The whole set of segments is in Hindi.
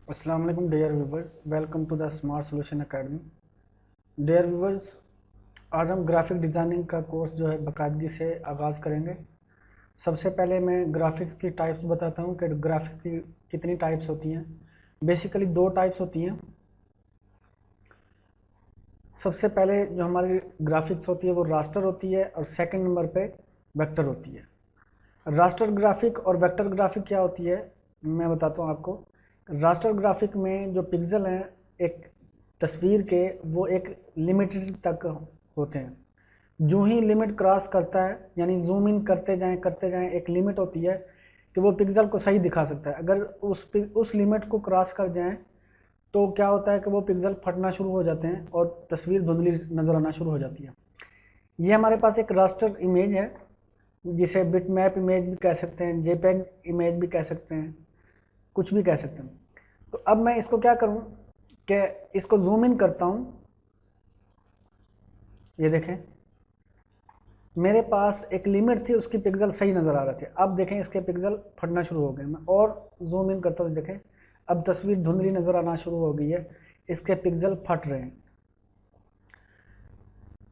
अस्सलाम वालेकुम dear viewers, welcome to the smart solution academy. Dear viewers, आज हम ग्राफिक डिज़ाइनिंग का कोर्स जो है बाकायदगी से आगाज़ करेंगे। सबसे पहले मैं ग्राफिक्स की टाइप्स बताता हूँ कि ग्राफिक्स की कितनी टाइप्स होती हैं। बेसिकली दो टाइप्स होती हैं। सबसे पहले जो हमारी ग्राफिक्स होती है वो रास्टर होती है और सेकंड नंबर पे वेक्टर होती है। रास्टर ग्राफिक और वेक्टर ग्राफिक क्या होती है मैं बताता हूँ आपको। रास्टर ग्राफिक में जो पिक्सल हैं एक तस्वीर के, वो एक लिमिटेड तक होते हैं। जो ही लिमिट क्रॉस करता है, यानी जूम इन करते जाएं, एक लिमिट होती है कि वो पिक्सल को सही दिखा सकता है। अगर उस लिमिट को क्रॉस कर जाएं तो क्या होता है कि वो पिक्सल फटना शुरू हो जाते हैं और तस्वीर धुंधली नज़र आना शुरू हो जाती है। ये हमारे पास एक रास्टर इमेज है, जिसे बिट मैप इमेज भी कह सकते हैं, जेपेग इमेज भी कह सकते हैं, कुछ भी कह सकते हैं। तो अब मैं इसको क्या करूं कि इसको जूम इन करता हूं। ये देखें, मेरे पास एक लिमिट थी, उसकी पिक्सल सही नज़र आ रहे थे। अब देखें इसके पिक्सल फटना शुरू हो गए। मैं और जूम इन करता हूँ, देखें अब तस्वीर धुंधली नज़र आना शुरू हो गई है, इसके पिक्सल फट रहे हैं।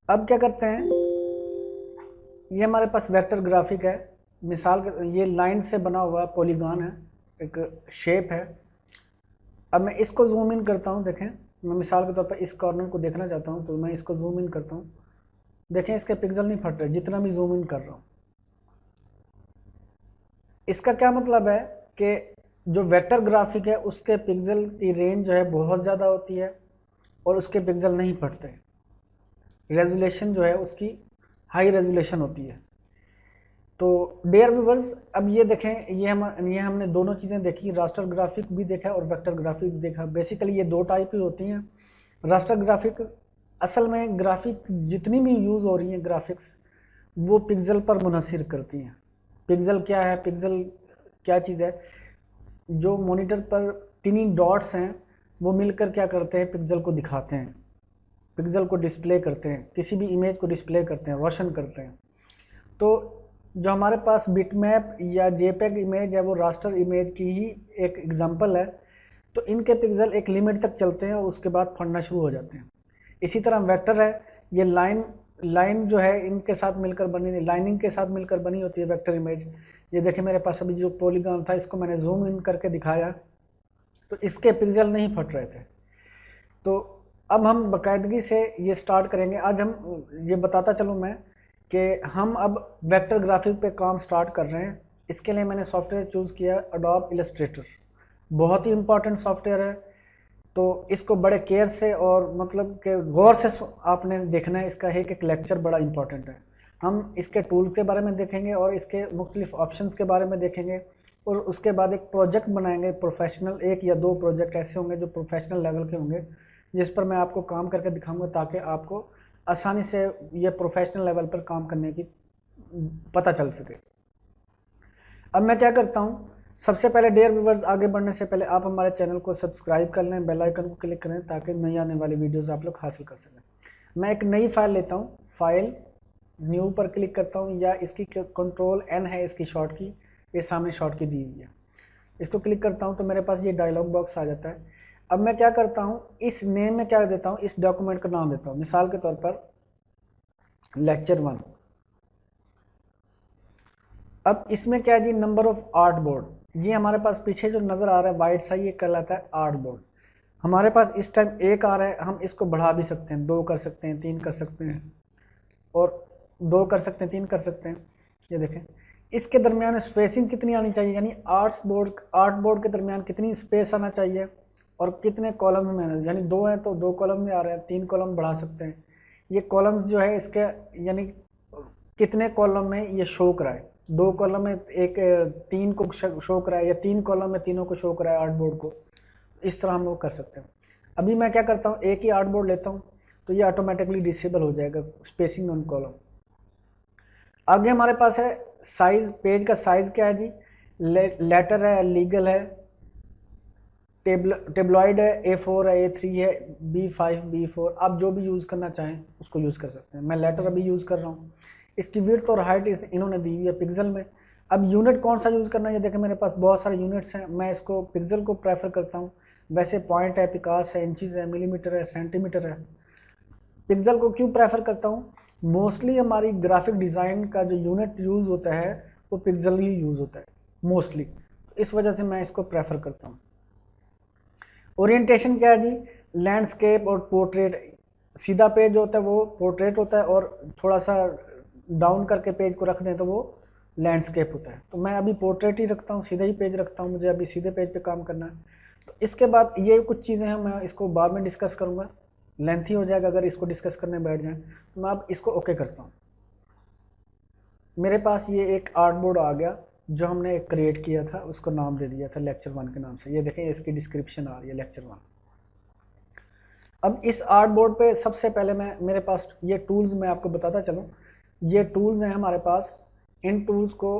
अब क्या करते हैं, ये हमारे पास वेक्टर ग्राफिक है। मिसाल के ये लाइन से बना हुआ पॉलीगॉन है, एक शेप है। अब मैं इसको जूम इन करता हूँ, देखें मैं मिसाल के तौर पर इस कॉर्नर को देखना चाहता हूँ तो मैं इसको जूम इन करता हूँ। देखें इसके पिक्सल नहीं फट रहे जितना भी जूम इन कर रहा हूँ। इसका क्या मतलब है कि जो वेक्टर ग्राफिक है उसके पिक्सल की रेंज जो है बहुत ज़्यादा होती है और उसके पिक्सल नहीं फटते। रेजोल्यूशन जो है उसकी हाई रेजोल्यूशन होती है। तो डियर व्यूवर्स, अब ये देखें, ये हमने दोनों चीज़ें देखी, रास्टर ग्राफिक भी देखा और वेक्टर ग्राफिक भी देखा। बेसिकली ये दो टाइप ही होती हैं। रास्टर ग्राफिक असल में ग्राफिक जितनी भी यूज़ हो रही हैं ग्राफिक्स, वो पिक्सल पर मुनहसर करती हैं। पिक्सल क्या है, पिक्सल क्या चीज़ है? जो मॉनिटर पर टिनी डॉट्स हैं वो मिलकर क्या करते हैं, पिक्सल को दिखाते हैं, पिक्सल को डिस्प्ले करते हैं, किसी भी इमेज को डिस्प्ले करते हैं, रोशन करते हैं। तो जो हमारे पास बिटमैप या जेपेग इमेज है वो रास्टर इमेज की ही एक एग्जांपल है। तो इनके पिक्सल एक लिमिट तक चलते हैं और उसके बाद फटना शुरू हो जाते हैं। इसी तरह वेक्टर है, ये लाइन जो है इनके साथ मिलकर बनी, लाइनिंग के साथ मिलकर बनी होती है वेक्टर इमेज। ये देखें मेरे पास अभी जो पॉलीगॉन था इसको मैंने जूम इन करके दिखाया तो इसके पिक्सल नहीं फट रहे थे। तो अब हम बाकायदगी से ये स्टार्ट करेंगे। आज हम ये बताता चलूँ मैं कि हम अब वेक्टर ग्राफिक पे काम स्टार्ट कर रहे हैं। इसके लिए मैंने सॉफ्टवेयर चूज़ किया एडोब इलस्ट्रेटर। बहुत ही इम्पॉर्टेंट सॉफ्टवेयर है, तो इसको बड़े केयर से और मतलब कि गौर से आपने देखना है। इसका एक लेक्चर बड़ा इंपॉर्टेंट है। हम इसके टूल के बारे में देखेंगे और इसके मुख्तलिफ ऑप्शंस के बारे में देखेंगे और उसके बाद एक प्रोजेक्ट बनाएंगे प्रोफेशनल। एक या दो प्रोजेक्ट ऐसे होंगे जो प्रोफेशनल लेवल के होंगे, जिस पर मैं आपको काम करके दिखाऊंगा ताकि आपको आसानी से ये प्रोफेशनल लेवल पर काम करने की पता चल सके। अब मैं क्या करता हूँ, सबसे पहले डियर व्यूवर्स, आगे बढ़ने से पहले आप हमारे चैनल को सब्सक्राइब कर लें, बेल आइकन को क्लिक करें ताकि नई आने वाली वीडियोस आप लोग हासिल कर सकें। मैं एक नई फाइल लेता हूँ, फाइल न्यू पर क्लिक करता हूँ, या इसकी कंट्रोल एन है इसकी शॉर्ट की, ये सामने शॉर्ट की दी हुई है। इसको क्लिक करता हूँ तो मेरे पास ये डायलॉग बॉक्स आ जाता है। अब मैं क्या करता हूँ, इस नेम में क्या देता हूँ, इस डॉक्यूमेंट का नाम देता हूँ, मिसाल के तौर पर लेक्चर 1। अब इसमें क्या है जी, नंबर ऑफ आर्ट बोर्ड, ये हमारे पास पीछे जो नज़र आ रहा है वाइट सा, ये कहलाता है आर्ट बोर्ड। हमारे पास इस टाइम एक आ रहा है, हम इसको बढ़ा भी सकते हैं, 2 कर सकते हैं, 3 कर सकते हैं, और 2 कर सकते हैं, 3 कर सकते हैं। ये देखें इसके दरमियान स्पेसिंग कितनी आनी चाहिए, यानी आर्ट बोर्ड के दरमियान कितनी स्पेस आना चाहिए और कितने कॉलम में, यानी 2 हैं तो 2 कॉलम में आ रहे हैं, 3 कॉलम बढ़ा सकते हैं। ये कॉलम्स जो है इसके, यानी कितने कॉलम में ये शो कराए, 2 कॉलम में एक 3 को शो कराए, या 3 कॉलम में तीनों को शो कराए आर्ट बोर्ड को। इस तरह हम लोग कर सकते हैं। अभी मैं क्या करता हूँ, एक ही आर्ट बोर्ड लेता हूँ तो ये ऑटोमेटिकली डिसेबल हो जाएगा, स्पेसिंग ऑन कॉलम। आगे हमारे पास है साइज, पेज का साइज क्या है जी, लेटर है, लीगल है, टेबलॉइड है, A4 है, A3 है, B5, B4, आप जो भी यूज़ करना चाहें उसको यूज़ कर सकते हैं। मैं लेटर अभी यूज़ कर रहा हूँ। इसकी विड्थ और हाइट इन्होंने दी हुई है पिक्सल में। अब यूनिट कौन सा यूज़ करना है, ये देखें मेरे पास बहुत सारे यूनिट्स हैं, मैं इसको पिक्सल को प्रेफर करता हूँ। वैसे पॉइंट है, पिकास है, इंचज़ है, मिलीमीटर है, सेंटीमीटर है। पिक्सल को क्यों प्रेफर करता हूँ? मोस्टली हमारी ग्राफिक डिज़ाइन का जो यूनिट यूज़ होता है वो पिक्सल ही यूज़ होता है मोस्टली, इस वजह से मैं इसको प्रेफर करता हूँ। ओरिएंटेशन क्या है जी? लैंडस्केप और पोर्ट्रेट। सीधा पेज होता है वो पोर्ट्रेट होता है, और थोड़ा सा डाउन करके पेज को रख दें तो वो लैंडस्केप होता है। तो मैं अभी पोर्ट्रेट ही रखता हूँ, सीधा ही पेज रखता हूँ, मुझे अभी सीधे पेज पे काम करना है। तो इसके बाद ये कुछ चीज़ें हैं, मैं इसको बाद में डिस्कस करूँगा, लेंथी हो जाएगा अगर इसको डिस्कस करने बैठ जाएँ। तो मैं अब इसको ओके करता हूँ। मेरे पास ये एक आर्ट बोर्ड आ गया जो हमने क्रिएट किया था, उसको नाम दे दिया था लेक्चर 1 के नाम से। ये देखें इसकी डिस्क्रिप्शन आ रही है लेक्चर 1। अब इस आर्ट बोर्ड पे सबसे पहले मेरे पास ये टूल्स मैं आपको बताता चलूँ। ये टूल्स हैं हमारे पास, इन टूल्स को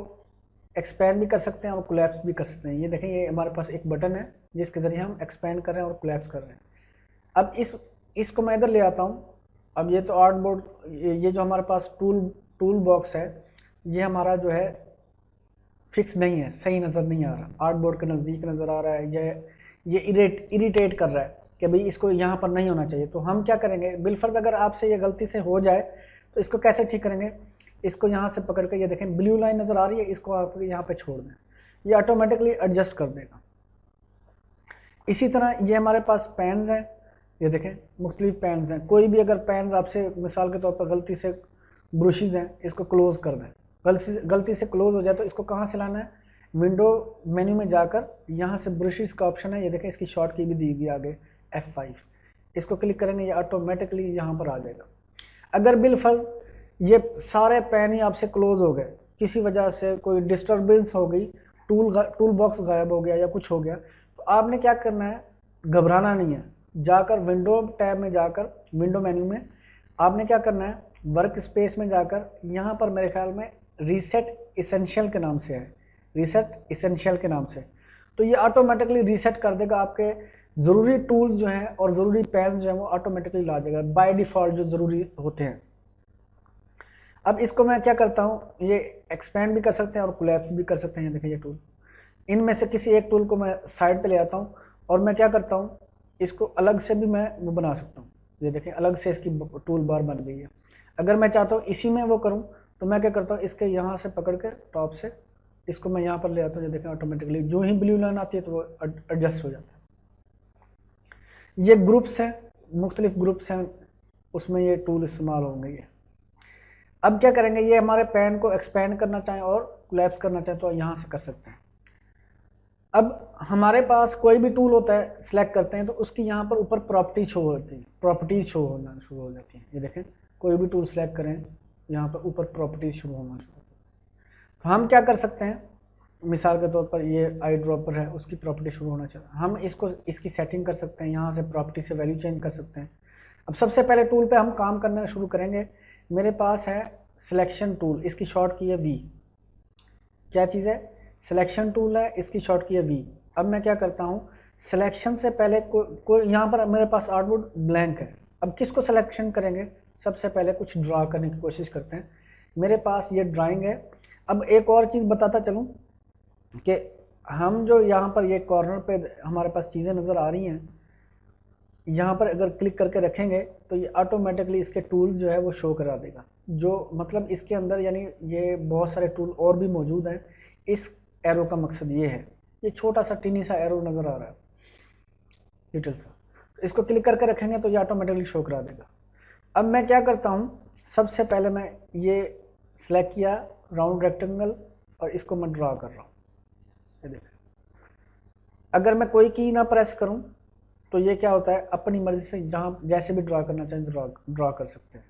एक्सपेंड भी कर सकते हैं और कोलैप्स भी कर सकते हैं। ये देखें ये हमारे पास एक बटन है जिसके ज़रिए हम एक्सपेंड कर रहे हैं और कोलैप्स कर रहे हैं। अब इसको मैं इधर ले आता हूँ। अब ये तो आर्ट बोर्ड, ये जो हमारे पास टूल बॉक्स है, ये हमारा जो है फिक्स नहीं है, सही नज़र नहीं आ रहा, आर्ट बोर्ड के नज़दीक नज़र आ रहा है, ये इरिटेट कर रहा है कि भाई इसको यहाँ पर नहीं होना चाहिए। तो हम क्या करेंगे, बिलफर्ज अगर आपसे ये गलती से हो जाए तो इसको कैसे ठीक करेंगे? इसको यहाँ से पकड़ के, ये देखें ब्लू लाइन नज़र आ रही है, इसको आप यहाँ पे छोड़ दें, ये ऑटोमेटिकली एडजस्ट कर देगा। इसी तरह ये हमारे पास पेन्स हैं, ये देखें मुख्तलिफ पेन्स हैं। कोई भी अगर पेन्स आपसे मिसाल के तौर पर गलती से ब्रशेज़ हैं, इसको क्लोज़ कर दें, गलती से क्लोज़ हो जाए तो इसको कहाँ से लाना है? विंडो मेन्यू में जाकर यहाँ से ब्रशेज़ का ऑप्शन है, ये देखें इसकी शॉर्ट की भी दी गई आगे F5, इसको क्लिक करेंगे, ये ऑटोमेटिकली यहाँ पर आ जाएगा। अगर बिलफर्ज ये सारे पेन ही आपसे क्लोज हो गए, किसी वजह से कोई डिस्टर्बेंस हो गई, टूल बॉक्स गायब हो गया या कुछ हो गया, तो आपने क्या करना है? घबराना नहीं है, जाकर विंडो टैब में जाकर विंडो मेन्यू में आपने क्या करना है? वर्क स्पेस में जाकर यहाँ पर मेरे ख्याल में रीसेट इसेंशियल के नाम से है, रीसेट इसेंशियल के नाम से, तो ये ऑटोमेटिकली रीसेट कर देगा आपके ज़रूरी टूल्स जो हैं और ज़रूरी पेन जो हैं वो ऑटोमेटिकली ला जाएगा बाय डिफ़ॉल्ट जो ज़रूरी होते हैं। अब इसको मैं क्या करता हूँ, ये एक्सपेंड भी कर सकते हैं और कोलैप्स भी कर सकते हैं। देखिए ये टूल, इनमें से किसी एक टूल को मैं साइड पे ले आता हूँ और मैं क्या करता हूँ, इसको अलग से भी मैं वो बना सकता हूँ। ये देखें अलग से इसकी टूल बार बन गई है। अगर मैं चाहता हूँ इसी में वो करूँ तो मैं क्या करता हूँ, इसके यहाँ से पकड़ के टॉप से इसको मैं यहाँ पर ले आता हूँ। ये देखें ऑटोमेटिकली जो ही ब्लू लाइन आती है तो वो एडजस्ट हो जाता है। ये ग्रुप्स हैं, मुख्तलिफ ग्रुप्स हैं, उसमें ये टूल इस्तेमाल होंगे। ये अब क्या करेंगे, ये हमारे पेन को एक्सपेंड करना चाहें और कोलैप्स करना चाहें तो यहाँ से कर सकते हैं। अब हमारे पास कोई भी टूल होता है, सिलेक्ट करते हैं तो उसकी यहाँ पर ऊपर प्रॉपर्टीज शो होती है, प्रॉपर्टीज़ शो होना शुरू हो जाती हैं। ये देखें कोई भी टूल सेलेक्ट करें, यहाँ पर ऊपर प्रॉपर्टीज़ शुरू होना शुरू होती है। तो हम क्या कर सकते हैं, मिसाल के तौर पर ये आई ड्रॉपर है, उसकी प्रॉपर्टी शुरू होना चाहिए, हम इसकी सेटिंग कर सकते हैं, यहाँ से प्रॉपर्टी से वैल्यू चेंज कर सकते हैं। अब सबसे पहले टूल पे हम काम करना शुरू करेंगे। मेरे पास है सिलेक्शन टूल, इसकी शॉर्ट की है V। क्या चीज़ है? सिलेक्शन टूल है, इसकी शॉर्ट की है V। अब मैं क्या करता हूँ, सिलेक्शन से पहले कोई यहाँ पर मेरे पास आर्टबोर्ड ब्लैंक है। अब किसको सिलेक्शन करेंगे? सबसे पहले कुछ ड्रा करने की कोशिश करते हैं। मेरे पास ये ड्राइंग है। अब एक और चीज़ बताता चलूँ कि हम जो यहाँ पर ये कॉर्नर पे हमारे पास चीज़ें नज़र आ रही हैं, यहाँ पर अगर क्लिक करके रखेंगे तो ये ऑटोमेटिकली इसके टूल्स जो है वो शो करा देगा। जो मतलब इसके अंदर यानी ये बहुत सारे टूल और भी मौजूद हैं। इस एरो का मकसद ये है, ये छोटा सा टीनी सा एरो नज़र आ रहा है, लिटिल सा, तो इसको क्लिक करके रखेंगे तो ये ऑटोमेटिकली शो करा देगा। अब मैं क्या करता हूँ, सबसे पहले मैं ये सिलेक्ट किया राउंड रेक्टेंगल और इसको मैं ड्रा कर रहा हूँ। ये देखिए, अगर मैं कोई की ना प्रेस करूँ तो ये क्या होता है, अपनी मर्जी से जहाँ जैसे भी ड्रा करना चाहें ड्रा कर सकते हैं।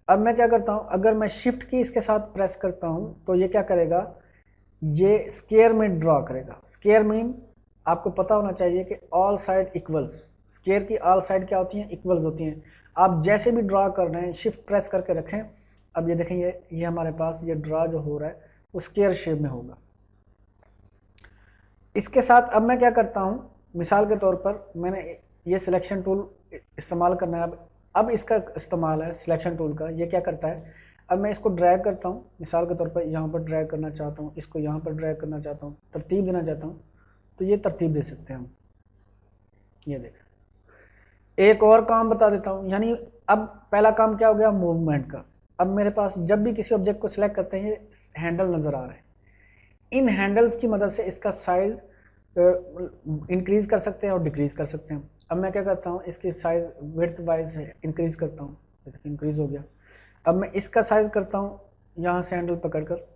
अब मैं क्या करता हूँ, अगर मैं शिफ्ट की इसके साथ प्रेस करता हूँ तो ये क्या करेगा, ये स्क्वायर में ड्रा करेगा। स्क्वायर मीन्स आपको पता होना चाहिए कि ऑल साइड इक्वल्स, स्क्वायर की ऑल साइड क्या होती हैं, इक्वल्स होती हैं। आप जैसे भी ड्रा कर रहे हैं शिफ्ट प्रेस करके रखें। अब ये देखें, ये हमारे पास ये ड्रा जो हो रहा है वो स्क्वायर शेप में होगा। इसके साथ अब मैं क्या करता हूँ, मिसाल के तौर पर मैंने ये सिलेक्शन टूल इस्तेमाल करना है। अब इसका इस्तेमाल है सिलेक्शन टूल का, ये क्या करता है, अब मैं इसको ड्रैग करता हूँ, मिसाल के तौर पर यहाँ पर ड्रैग करना चाहता हूँ, इसको यहाँ पर ड्रैग करना चाहता हूँ, तरतीब देना चाहता हूँ, तो ये तरतीब दे सकते हैं हम। ये देखें। एक और काम बता देता हूँ, यानी अब पहला काम क्या हो गया, मूवमेंट का। अब मेरे पास जब भी किसी ऑब्जेक्ट को सिलेक्ट करते हैं ये हैंडल नज़र आ रहे हैं, इन हैंडल्स की मदद से इसका साइज़ इंक्रीज़ कर सकते हैं और डिक्रीज़ कर सकते हैं। अब मैं क्या करता हूँ, इसकी साइज़ विड्थ वाइज इंक्रीज़ करता हूँ, इंक्रीज़ हो गया। अब मैं इसका साइज़ करता हूँ, यहाँ से हैंडल पकड़कर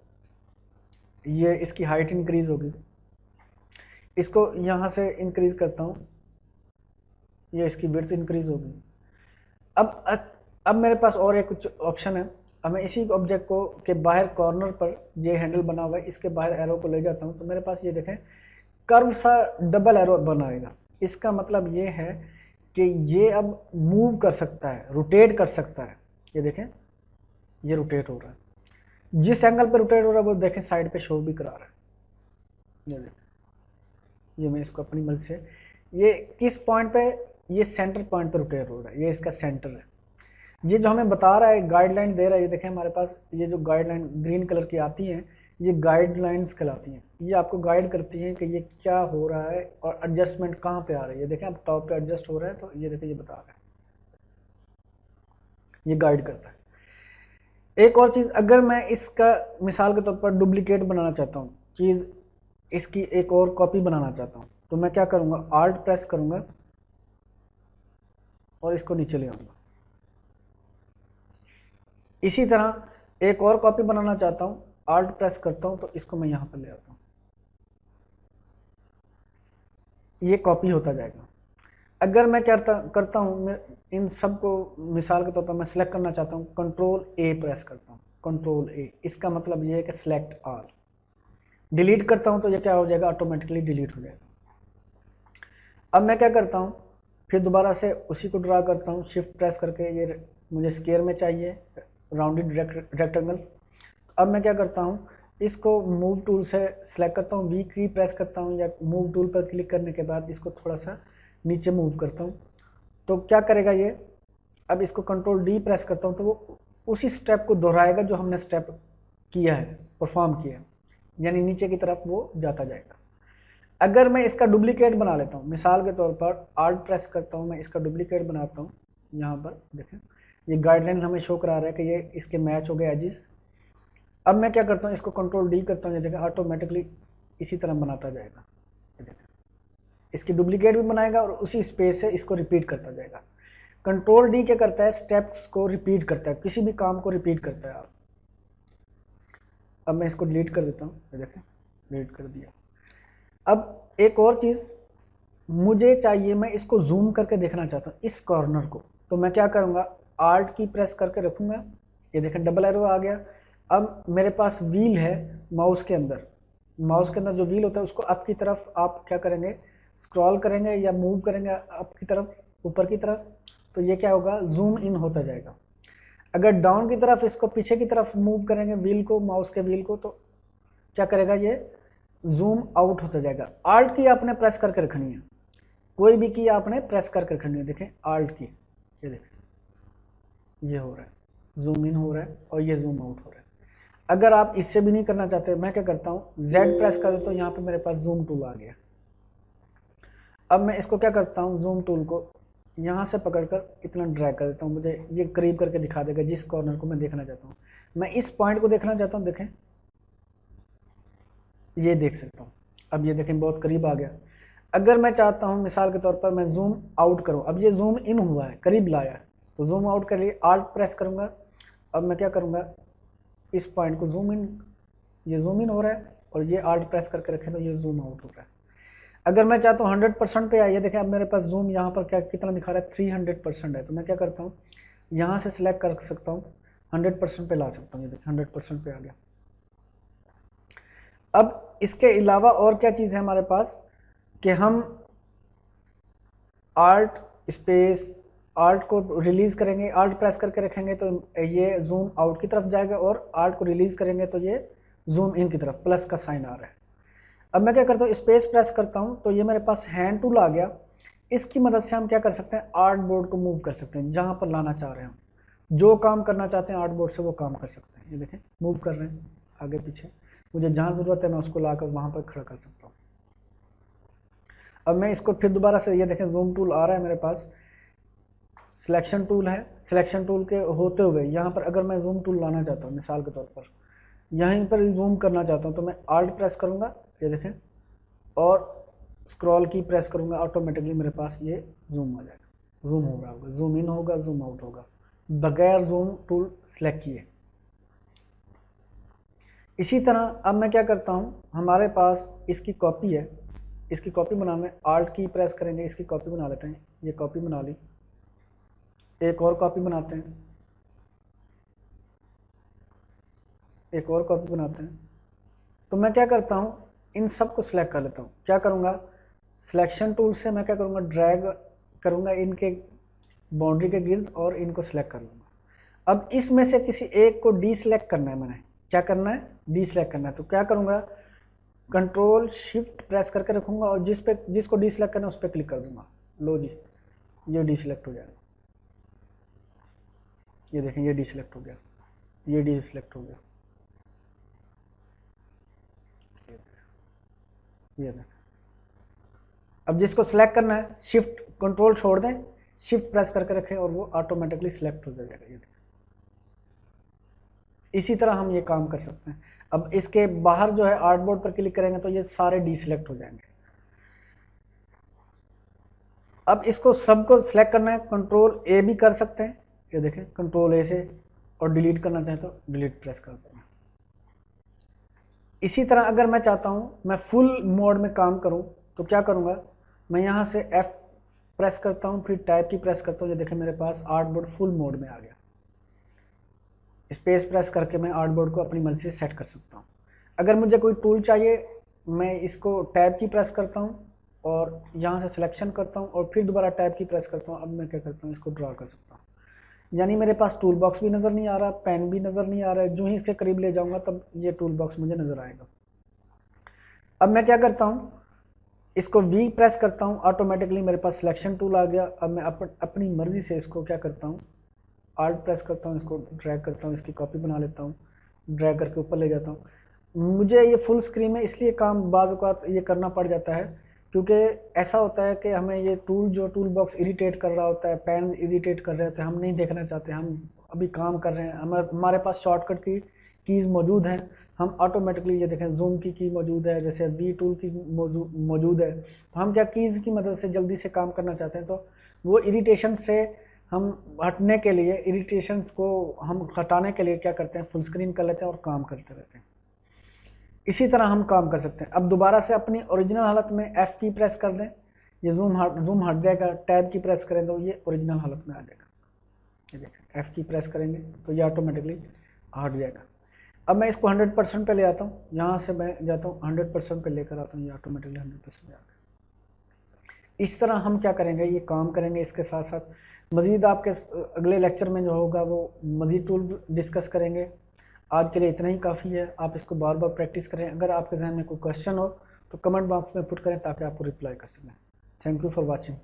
ये इसकी हाइट इंक्रीज़ होगी। इसको यहाँ से इंक्रीज़ करता हूँ, ये इसकी विड्थ इंक्रीज़ होगी। अब मेरे पास और एक कुछ ऑप्शन है। अब मैं इसी ऑब्जेक्ट को के बाहर कॉर्नर पर ये हैंडल बना हुआ है, इसके बाहर एरो को ले जाता हूँ तो मेरे पास ये देखें कर्व सा डबल एरो बनाएगा। इसका मतलब ये है कि ये अब मूव कर सकता है, रोटेट कर सकता है। ये देखें ये रोटेट हो रहा है, जिस एंगल पे रोटेट हो रहा है वो देखें साइड पे शो भी करा रहा है। ये देखें, ये मैं इसको अपनी मर्जी से, ये किस पॉइंट पे, ये सेंटर पॉइंट पे रोटेट हो रहा है, ये इसका सेंटर है। ये जो हमें बता रहा है, गाइडलाइन दे रहा है, ये देखें हमारे पास ये जो गाइडलाइन ग्रीन कलर की आती हैं ये गाइडलाइंस कहलाती हैं। ये आपको गाइड करती हैं कि ये क्या हो रहा है और एडजस्टमेंट कहाँ पे आ रही है। ये देखें अब टॉप पे एडजस्ट हो रहा है तो ये देखें ये बता रहा है, ये गाइड करता है। एक और चीज़, अगर मैं इसका मिसाल के तौर पर डुप्लीकेट बनाना चाहता हूँ, चीज़ इसकी एक और कॉपी बनाना चाहता हूँ, तो मैं क्या करूँगा, आल्ट प्रेस करूँगा और इसको नीचे ले आऊँगा। इसी तरह एक और कॉपी बनाना चाहता हूँ, आल्ट प्रेस करता हूँ तो इसको मैं यहाँ पर ले आता हूँ, ये कॉपी होता जाएगा। अगर मैं करता हूँ, मैं इन सब को मिसाल के तौर पर मैं सिलेक्ट करना चाहता हूँ, कंट्रोल ए प्रेस करता हूँ, कंट्रोल ए, इसका मतलब ये है कि सिलेक्ट ऑल। डिलीट करता हूँ तो ये क्या हो जाएगा, ऑटोमेटिकली डिलीट हो जाएगा। अब मैं क्या करता हूँ, फिर दोबारा से उसी को ड्रा करता हूँ, शिफ्ट प्रेस करके, ये मुझे स्क्वायर में चाहिए, राउंडेड रेक्टेंगल। अब मैं क्या करता हूँ, इसको मूव टूल से सिलेक्ट करता हूँ, वी की प्रेस करता हूँ या मूव टूल पर क्लिक करने के बाद इसको थोड़ा सा नीचे मूव करता हूँ तो क्या करेगा ये। अब इसको कंट्रोल डी प्रेस करता हूँ तो वो उसी स्टेप को दोहराएगा जो हमने स्टेप किया है, परफॉर्म किया है, यानी नीचे की तरफ वो जाता जाएगा। अगर मैं इसका डुप्लीकेट बना लेता हूँ, मिसाल के तौर पर आल्ट प्रेस करता हूँ, मैं इसका डुप्लीकेट बनाता हूँ, यहाँ पर देखें ये गाइडलाइन हमें शो करा रहा है कि ये इसके मैच हो गए एजिस। अब मैं क्या करता हूँ, इसको कंट्रोल डी करता हूँ, ये देखें ऑटोमेटिकली इसी तरह बनाता जाएगा। इसकी डुप्लीकेट भी बनाएगा और उसी स्पेस से इसको रिपीट करता जाएगा। कंट्रोल डी क्या करता है, स्टेप्स को रिपीट करता है, किसी भी काम को रिपीट करता है। आप अब मैं इसको डिलीट कर देता हूँ, ये देखें डिलीट कर दिया। अब एक और चीज़ मुझे चाहिए, मैं इसको जूम करके देखना चाहता हूँ इस कॉर्नर को, तो मैं क्या करूँगा, आल्ट की प्रेस करके रखूँगा, ये देखें डबल एरो आ गया। अब मेरे पास व्हील है माउस के अंदर, माउस के अंदर जो व्हील होता है उसको अप की तरफ आप क्या करेंगे, स्क्रॉल करेंगे या मूव करेंगे अप की तरफ, ऊपर की तरफ, तो ये क्या होगा, जूम इन होता जाएगा। अगर डाउन की तरफ इसको पीछे की तरफ मूव करेंगे व्हील को, माउस के व्हील को, तो क्या करेगा, ये जूम आउट होता जाएगा। आल्ट की आपने प्रेस करके रखनी है, कोई भी की आपने प्रेस करके रखनी है। देखें आल्ट की, ये देखें ये हो रहा है, जूम इन हो रहा है और ये जूम आउट हो रहा है। अगर आप इससे भी नहीं करना चाहते, मैं क्या करता हूँ, Z प्रेस कर देता हूँ, यहाँ पे मेरे पास जूम टूल आ गया। अब मैं इसको क्या करता हूँ, जूम टूल को यहाँ से पकड़कर इतना ड्रैग कर देता हूँ, मुझे ये करीब करके दिखा देगा जिस कॉर्नर को मैं देखना चाहता हूँ। मैं इस पॉइंट को देखना चाहता हूँ, देखें ये देख सकता हूँ। अब ये देखें बहुत करीब आ गया। अगर मैं चाहता हूँ मिसाल के तौर पर मैं जूम आउट करूँ, अब ये जूम इन हुआ है, करीब लाया है, तो जूम आउट के लिए आल्ट प्रेस करूँगा। अब मैं क्या करूँगा, इस पॉइंट को जूम इन, ये जूम इन हो रहा है और ये आल्ट प्रेस करके रखें तो ये जूम आउट हो रहा है। अगर मैं चाहता हूँ 100% पे आइए, देखें अब मेरे पास जूम यहाँ पर क्या कितना दिखा रहा है, 300% है, तो मैं क्या करता हूँ, यहाँ से सिलेक्ट कर सकता हूँ, 100% पे ला सकता हूँ, ये देखें 100% पे आ गया। अब इसके अलावा और क्या चीज़ है हमारे पास कि हम आल्ट स्पेस, आल्ट को रिलीज़ करेंगे, आल्ट प्रेस करके रखेंगे तो ये जूम आउट की तरफ जाएगा और आल्ट को रिलीज़ करेंगे तो ये जूम इन की तरफ, प्लस का साइन आ रहा है। अब मैं क्या करता हूँ, स्पेस प्रेस करता हूँ तो ये मेरे पास हैंड टूल आ गया। इसकी मदद से हम क्या कर सकते हैं, आर्ट बोर्ड को मूव कर सकते हैं, जहाँ पर लाना चाह रहे हैं हम, जो काम करना चाहते हैं आर्ट बोर्ड से वो काम कर सकते हैं। ये देखें मूव कर रहे हैं आगे पीछे, मुझे जहाँ ज़रूरत है मैं उसको लाकर वहाँ पर खड़ा कर सकता हूँ। अब मैं इसको फिर दोबारा से, ये देखें जूम टूल आ रहा है मेरे पास, सिलेक्शन टूल है, सिलेक्शन टूल के होते हुए यहाँ पर अगर मैं जूम टूल लाना चाहता हूँ मिसाल के तौर पर, यहीं पर जूम करना चाहता हूँ तो मैं आल्ट प्रेस करूँगा, ये देखें, और स्क्रॉल की प्रेस करूँगा, ऑटोमेटिकली मेरे पास ये जूम आ जाएगा, जूम हो रहा होगा, जूम इन होगा, जूम आउट होगा, बगैर जूम टूल सेलेक्ट किए। इसी तरह अब मैं क्या करता हूँ, हमारे पास इसकी कॉपी है, इसकी कॉपी बनाने आल्ट की प्रेस करेंगे, इसकी कॉपी बना लेते हैं, ये कॉपी बना ली, एक और कॉपी बनाते हैं, एक और कॉपी बनाते हैं। तो मैं क्या करता हूँ, इन सब को सिलेक्ट कर लेता हूँ। क्या करूँगा, सिलेक्शन टूल से मैं क्या करूँगा, ड्रैग करूँगा इनके बाउंड्री के गिर्द और इनको सिलेक्ट कर लूँगा। अब इसमें से किसी एक को डी सिलेक्ट करना है, मैंने क्या करना है, डी सिलेक्ट करना है। तो क्या करूँगा, कंट्रोल शिफ्ट प्रेस करके रखूँगा और जिसको डी सिलेक्ट करना है उस पर क्लिक कर दूँगा। लो जी, ये डी सिलेक्ट हो जाएगा, ये देखें ये डी सिलेक्ट हो गया, ये डी सिलेक्ट हो गया, ये देखें। अब जिसको सिलेक्ट करना है शिफ्ट कंट्रोल छोड़ दें, शिफ्ट प्रेस करके रखें और वो ऑटोमेटिकली सिलेक्ट हो जाएगा। ये इसी तरह हम ये काम कर सकते हैं। अब इसके बाहर जो है आर्टबोर्ड पर क्लिक करेंगे तो ये सारे डी सिलेक्ट हो जाएंगे। अब इसको सबको सिलेक्ट करना है, कंट्रोल ए भी कर सकते हैं, ये देखें कंट्रोल ए से, और डिलीट करना चाहें तो डिलीट प्रेस कर देंगे। इसी तरह अगर मैं चाहता हूँ मैं फुल मोड में काम करूँ तो क्या करूँगा, मैं यहाँ से F प्रेस करता हूँ, फिर टैब की प्रेस करता हूँ, ये देखें मेरे पास आर्टबोर्ड फुल मोड में आ गया। स्पेस प्रेस करके मैं आर्टबोर्ड को अपनी मर्जी से सेट कर सकता हूँ। अगर मुझे कोई टूल चाहिए मैं इसको टैब की प्रेस करता हूँ और यहाँ से सिलेक्शन करता हूँ और फिर दोबारा टैब की प्रेस करता हूँ। अब मैं क्या करता हूँ, इसको ड्रा कर सकता हूँ, यानी मेरे पास टूल बॉक्स भी नज़र नहीं आ रहा, पेन भी नज़र नहीं आ रहा है। जो ही इसके करीब ले जाऊँगा तब ये टूल बॉक्स मुझे नज़र आएगा। अब मैं क्या करता हूँ, इसको V प्रेस करता हूँ, ऑटोमेटिकली मेरे पास सिलेक्शन टूल आ गया। अब मैं अपनी मर्ज़ी से इसको क्या करता हूँ, आल्ट प्रेस करता हूँ, इसको ड्रैग करता हूँ, इसकी कॉपी बना लेता हूँ, ड्रैग करके ऊपर ले जाता हूँ। मुझे ये फुल स्क्रीन में इसलिए काम बाज़ औक़ात ये करना पड़ जाता है क्योंकि ऐसा होता है कि हमें ये टूल बॉक्स इरिटेट कर रहा होता है, पेन इरिटेट कर रहे होते हैं, हम नहीं देखना चाहते, हम अभी काम कर रहे हैं, हमारे पास शॉर्टकट की कीज़ मौजूद हैं, हम ऑटोमेटिकली ये देखें जूम की मौजूद है, जैसे V टूल की मौजूद है, तो हम क्या कीज़ की मदद से जल्दी से काम करना चाहते हैं। तो वो इरिटेशन से हम हटने के लिए, इरिटेशन को हम हटाने के लिए क्या करते हैं, फुल स्क्रीन कर लेते हैं और काम करते रहते हैं। इसी तरह हम काम कर सकते हैं। अब दोबारा से अपनी ओरिजिनल हालत में F की प्रेस कर दें, ये जूम हट जाएगा, टैब की प्रेस करें तो ये ओरिजिनल हालत में आ जाएगा। ये देखें F की प्रेस करेंगे तो ये ऑटोमेटिकली हट जाएगा। अब मैं इसको 100% पे ले आता हूँ, यहाँ से मैं जाता हूँ 100% पे लेकर आता हूँ, ये ऑटोमेटिकली 100% पे आ गया। इस तरह हम क्या करेंगे, ये काम करेंगे। इसके साथ साथ मज़ीद आपके अगले लेक्चर में जो होगा वो मज़ीद टूल डिस्कस करेंगे। आज के लिए इतना ही काफ़ी है, आप इसको बार बार प्रैक्टिस करें। अगर आपके जहन में कोई क्वेश्चन हो तो कमेंट बॉक्स में पुट करें ताकि आपको रिप्लाई कर सकें। Thank you for watching.